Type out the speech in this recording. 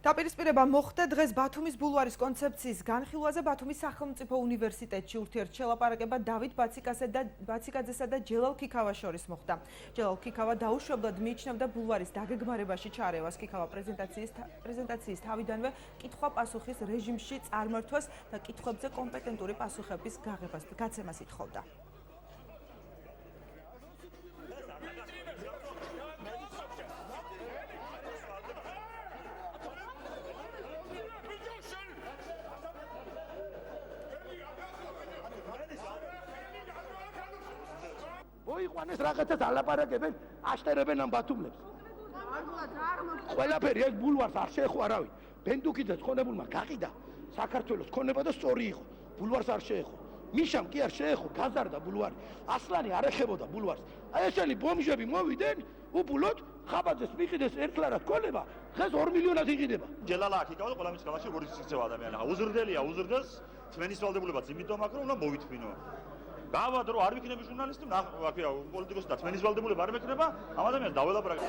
დაპირისპირება მოხდა დღეს ბათუმის ბულვარის კონცეფციის განხილვაზე ბათუმის სახელმწიფო უნივერსიტეტში. ურთიერთ შელაპარაკება დავით ბაციკაძესა და ჯელალ ქიქავას შორის მოხდა. ჯელალ ქიქავა დაუშვებლად მიიჩნევდა ბულვარის დაგეგმარებაში ჩარევას. ქიქავა პრეზენტაციის თავიდანვე კითხვა-პასუხის რეჟიმში წარმართვას და კითხვებზე კომპეტენტური პასუხების გაცემას ითხოვდა. მოიყვანეს რაღაცას ალაპარაკებენ, აშტერებენ ამ ბათუმლებს. ყველაფერი ეს ბულვარს არ შეეხო არავინ. ბენდუკიძე ცხონებულმა გაყიდა საქართველოს ქონება და სწორი იყო. ბულვარს არ შეეხო. მიშამ კი არ შეეხო, გაზარდა ბულვარი. ასლანი არ ეხებოდა ბულვარს. აი ესენი ბომჟები მოვიდნენ, უბულოდ ხაბაძეს მიყიდეს ერთლარად ქონება, დღეს 2 მილიონად იყიდება. ჯელალა აქ ყველა მის კალაში როგორ ისიქცევა ადამიანი. უზრდელია, უზრდეს თმენის ვალდებულებაც იმიტომ აქვს, რომ უნდა მოვითმინო. გავად რომ არ ვიქნები ჟურნალისტი, აქია პოლიტიკოსი და თმენის ვალდებულება არ მექნება, ამ ადამიანს დაველაპარაკე.